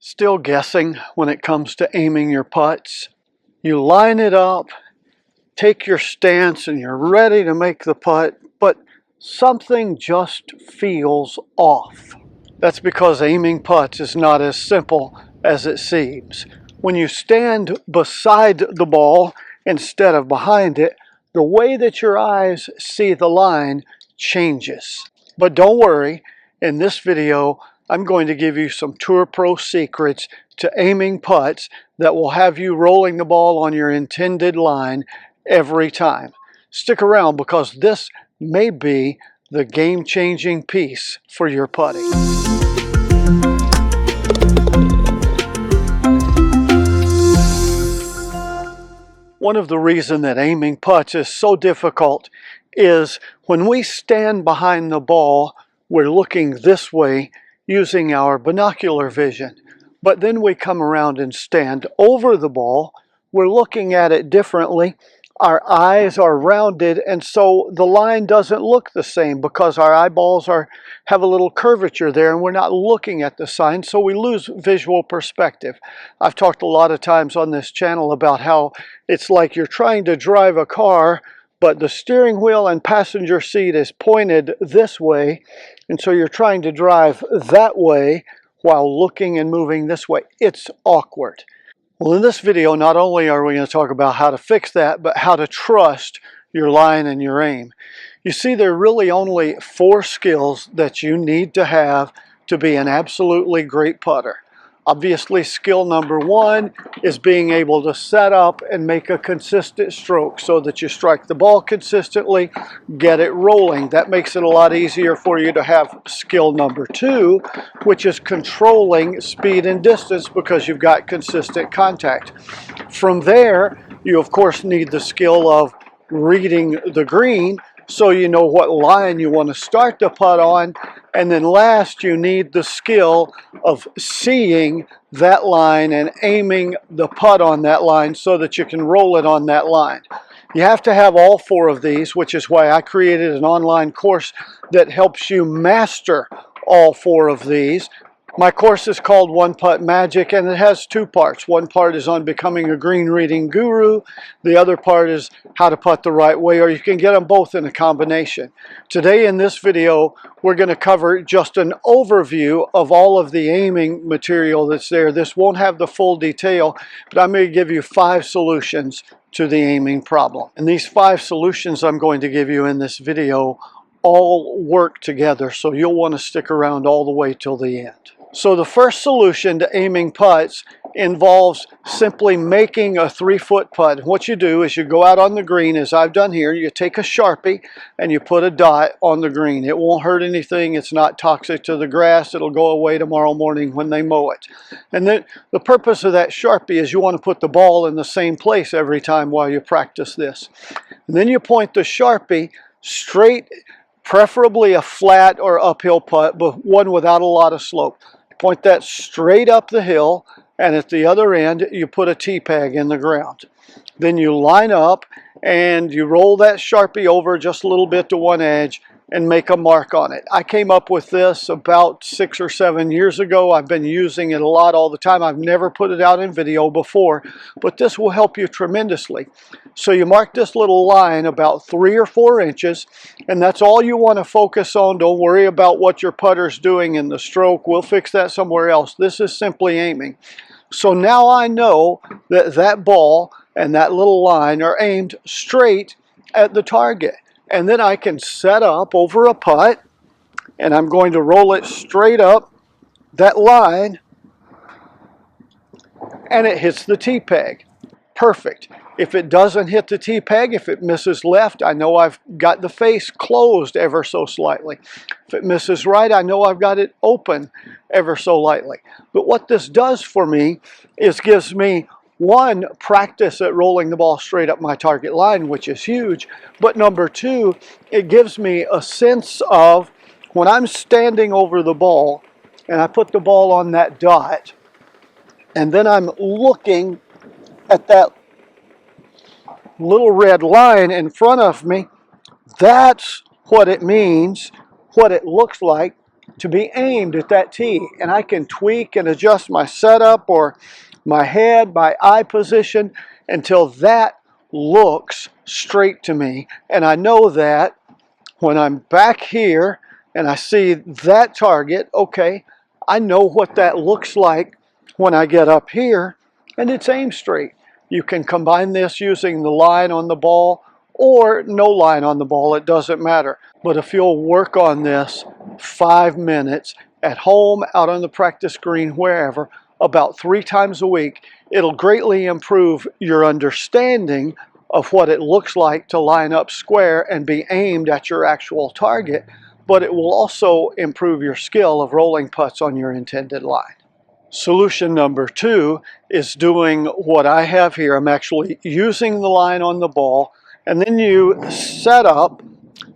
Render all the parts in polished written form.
Still guessing when it comes to aiming your putts? You line it up, take your stance, and you're ready to make the putt, but something just feels off. That's because aiming putts is not as simple as it seems. When you stand beside the ball instead of behind it, the way that your eyes see the line changes. But don't worry, in this video, I'm going to give you some Tour Pro secrets to aiming putts that will have you rolling the ball on your intended line every time. Stick around because this may be the game-changing piece for your putting. One of the reasons that aiming putts is so difficult is when we stand behind the ball, we're looking this way using our binocular vision. But then we come around and stand over the ball. We're looking at it differently. Our eyes are rounded, and so the line doesn't look the same because our eyeballs have a little curvature there, and we're not looking at the sign, so we lose visual perspective. I've talked a lot of times on this channel about how it's like you're trying to drive a car, but the steering wheel and passenger seat is pointed this way, and so you're trying to drive that way while looking and moving this way. It's awkward. Well, in this video, not only are we going to talk about how to fix that, but how to trust your line and your aim. You see, there are really only 4 skills that you need to have to be an absolutely great putter. Obviously, skill number 1 is being able to set up and make a consistent stroke so that you strike the ball consistently, get it rolling. That makes it a lot easier for you to have skill number 2, which is controlling speed and distance because you've got consistent contact. From there, you of course need the skill of reading the green so you know what line you want to start the putt on. And then last, you need the skill of seeing that line and aiming the putt on that line so that you can roll it on that line. You have to have all 4 of these, which is why I created an online course that helps you master all 4 of these. My course is called One Putt Magic, and it has 2 parts. One part is on becoming a green reading guru. The other part is how to putt the right way, or you can get them both in a combination. Today in this video, we're going to cover just an overview of all of the aiming material that's there. This won't have the full detail, but I'm going to give you 5 solutions to the aiming problem. And these 5 solutions I'm going to give you in this video all work together, so you'll want to stick around all the way till the end. So the first solution to aiming putts involves simply making a 3-foot putt. What you do is you go out on the green, as I've done here, you take a Sharpie and you put a dot on the green. It won't hurt anything, it's not toxic to the grass, it'll go away tomorrow morning when they mow it. And then the purpose of that Sharpie is you want to put the ball in the same place every time while you practice this. And then you point the Sharpie straight, preferably a flat or uphill putt, but one without a lot of slope. Point that straight up the hill, and at the other end you put a T-peg in the ground. Then you line up and you roll that Sharpie over just a little bit to one edge and make a mark on it. I came up with this about 6 or 7 years ago. I've been using it a lot all the time. I've never put it out in video before, but this will help you tremendously. So you mark this little line about 3 or 4 inches, and that's all you want to focus on. Don't worry about what your putter's doing in the stroke. We'll fix that somewhere else. This is simply aiming. So now I know that that ball and that little line are aimed straight at the target. And then I can set up over a putt, and I'm going to roll it straight up that line, and it hits the T-peg. Perfect. If it doesn't hit the T-peg, if it misses left, I know I've got the face closed ever so slightly. If it misses right, I know I've got it open ever so lightly. But what this does for me is gives me 1, practice at rolling the ball straight up my target line, which is huge. But number 2, it gives me a sense of when I'm standing over the ball and I put the ball on that dot, and then I'm looking at that little red line in front of me, that's what it means, what it looks like. to be aimed at that tee. And I can tweak and adjust my setup or my head, my eye position until that looks straight to me. And I know that when I'm back here and I see that target, okay, I know what that looks like when I get up here and it's aimed straight. You can combine this using the line on the ball or no line on the ball, it doesn't matter. But if you'll work on this 5 minutes at home, out on the practice green, wherever, about 3 times a week, it'll greatly improve your understanding of what it looks like to line up square and be aimed at your actual target, but it will also improve your skill of rolling putts on your intended line. Solution number 2 is doing what I have here. I'm actually using the line on the ball, and then you set up,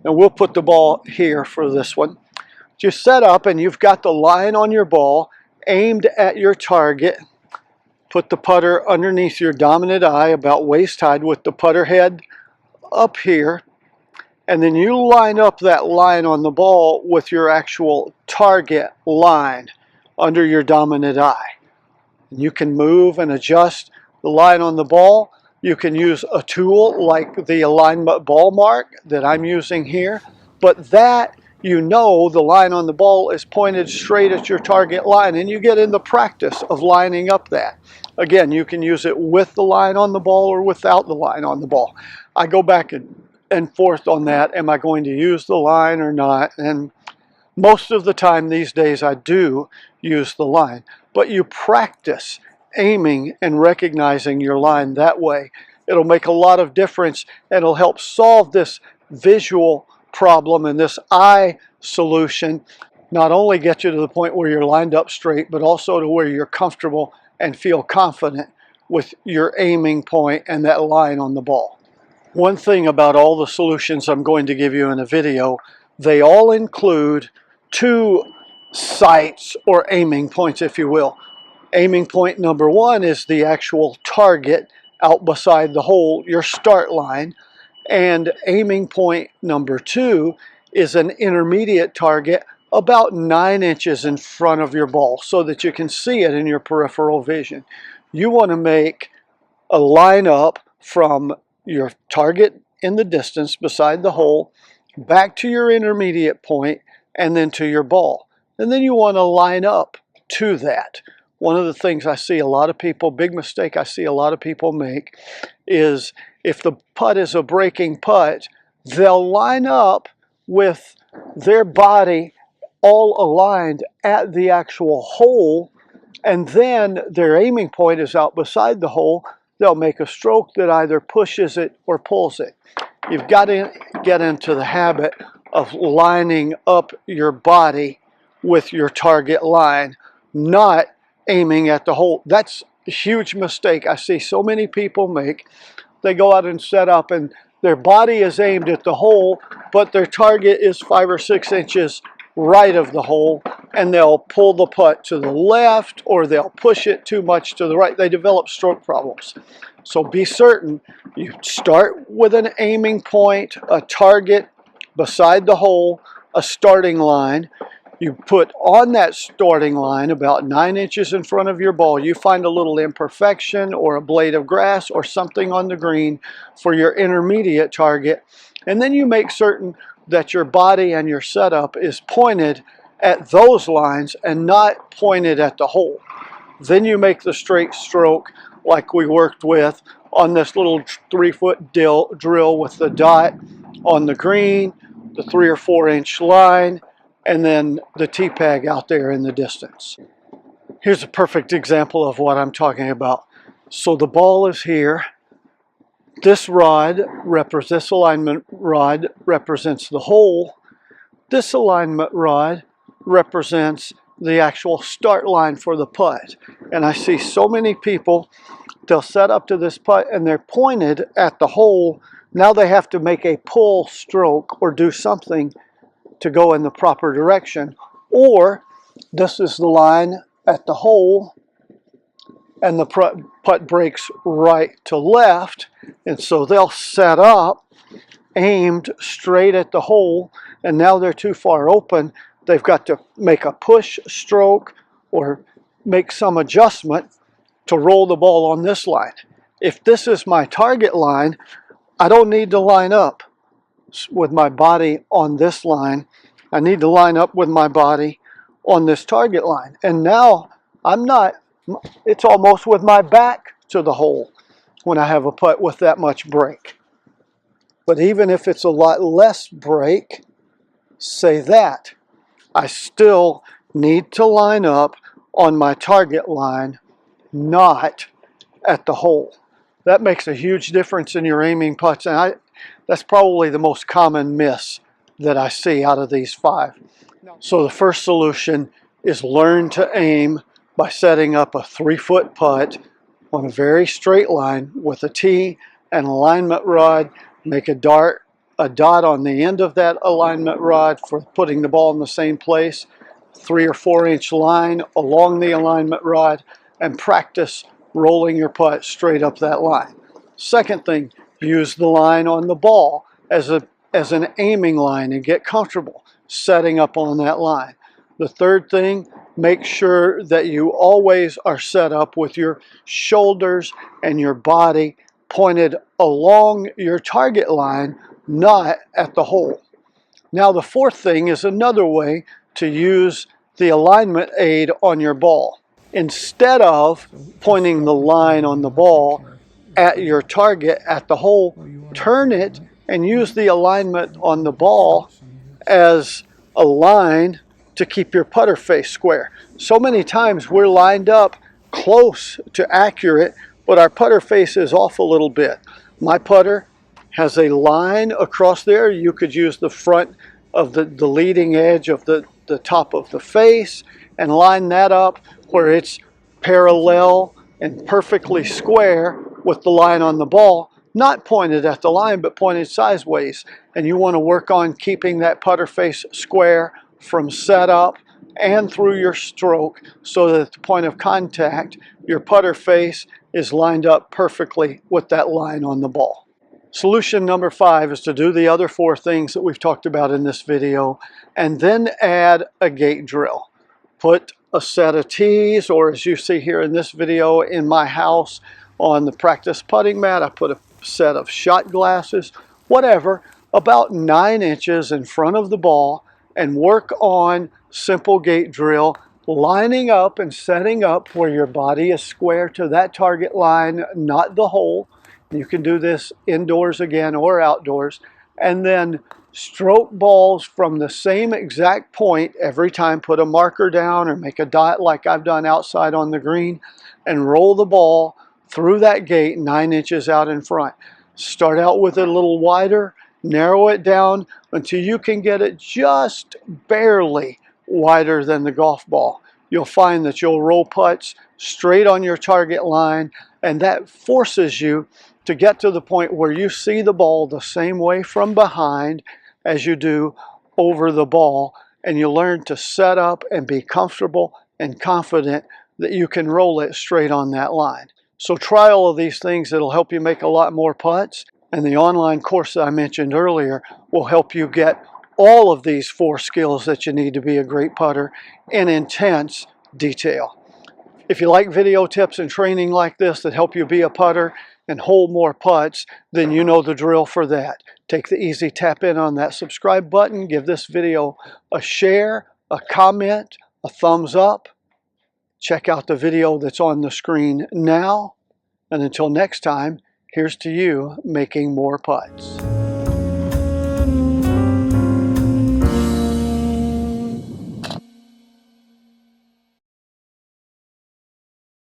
and we'll put the ball here for this one. You set up and you've got the line on your ball aimed at your target. Put the putter underneath your dominant eye about waist high with the putter head up here. And then you line up that line on the ball with your actual target line under your dominant eye. You can move and adjust the line on the ball. You can use a tool like the alignment ball mark that I'm using here, but that, you know, the line on the ball is pointed straight at your target line, and you get in the practice of lining up that. Again, you can use it with the line on the ball or without the line on the ball. I go back and forth on that. Am I going to use the line or not? And most of the time these days I do use the line, but you practice aiming and recognizing your line that way. It'll make a lot of difference, and it'll help solve this visual problem and this eye solution. Not only get you to the point where you're lined up straight, but also to where you're comfortable and feel confident with your aiming point and that line on the ball. One thing about all the solutions I'm going to give you in a video, they all include 2 sights or aiming points, if you will. Aiming point number 1 is the actual target out beside the hole, your start line. And aiming point number 2 is an intermediate target about 9 inches in front of your ball so that you can see it in your peripheral vision. You want to make a line up from your target in the distance beside the hole back to your intermediate point and then to your ball. And then you want to line up to that. One of the things I see a lot of people, big mistake I see a lot of people make, is if the putt is a breaking putt, they'll line up with their body all aligned at the actual hole, and then their aiming point is out beside the hole. They'll make a stroke that either pushes it or pulls it. You've got to get into the habit of lining up your body with your target line, not aiming at the hole. That's a huge mistake I see so many people make. They go out and set up and their body is aimed at the hole, but their target is 5 or 6 inches right of the hole, and they'll pull the putt to the left or they'll push it too much to the right. They develop stroke problems. So be certain you start with an aiming point, a target beside the hole, a starting line. You put on that starting line about 9 inches in front of your ball. You find a little imperfection or a blade of grass or something on the green for your intermediate target. And then you make certain that your body and your setup is pointed at those lines and not pointed at the hole. Then you make the straight stroke like we worked with on this little 3-foot drill with the dot on the green, the 3 or 4 inch line, and then the T-peg out there in the distance. Here's a perfect example of what I'm talking about. So the ball is here. This alignment rod represents the hole. This alignment rod represents the actual start line for the putt. And I see so many people, they'll set up to this putt and they're pointed at the hole. Now they have to make a pull stroke or do something to go in the proper direction. Or this is the line at the hole and the putt breaks right to left, and so they'll set up aimed straight at the hole, and now they're too far open. they've got to make a push stroke or make some adjustment to roll the ball on this line. If this is my target line, I don't need to line up with my body on this line. I need to line up with my body on this target line. And now it's almost with my back to the hole when I have a putt with that much break. But even if it's a lot less break, say that, I still need to line up on my target line, not at the hole. That makes a huge difference in your aiming putts, and that's probably the most common miss that I see out of these 5. So the first solution is learn to aim by setting up a 3-foot putt on a very straight line with a tee and alignment rod. Make a dot on the end of that alignment rod for putting the ball in the same place, 3 or 4 inch line along the alignment rod, and practice rolling your putt straight up that line. Second thing, use the line on the ball as an aiming line and get comfortable setting up on that line. The third thing, make sure that you always are set up with your shoulders and your body pointed along your target line, not at the hole. Now the fourth thing is another way to use the alignment aid on your ball. Instead of pointing the line on the ball at your target at the hole, turn it and use the alignment on the ball as a line to keep your putter face square. So many times we're lined up close to accurate, but our putter face is off a little bit. My putter has a line across there. You could use the front of the leading edge of the top of the face and line that up where it's parallel and perfectly square with the line on the ball, not pointed at the line but pointed sideways. And you want to work on keeping that putter face square from setup and through your stroke so that at the point of contact your putter face is lined up perfectly with that line on the ball. Solution number 5 is to do the other 4 things that we've talked about in this video and then add a gate drill. Put a set of tees, or as you see here in this video in my house on the practice putting mat, I put a set of shot glasses, whatever, about 9 inches in front of the ball, and work on simple gate drill, lining up and setting up where your body is square to that target line, not the hole. You can do this indoors again or outdoors, and then stroke balls from the same exact point every time. Put a marker down or make a dot like I've done outside on the green and roll the ball through that gate 9 inches out in front. Start out with it a little wider, narrow it down until you can get it just barely wider than the golf ball. You'll find that you'll roll putts straight on your target line, and that forces you to get to the point where you see the ball the same way from behind as you do over the ball, and you learn to set up and be comfortable and confident that you can roll it straight on that line. So try all of these things. It'll help you make a lot more putts, and the online course that I mentioned earlier will help you get all of these 4 skills that you need to be a great putter in intense detail. If you like video tips and training like this that help you be a putter and hold more putts, then you know the drill for that. Take the easy tap in on that subscribe button, give this video a share, a comment, a thumbs up. Check out the video that's on the screen now. And until next time, here's to you making more putts.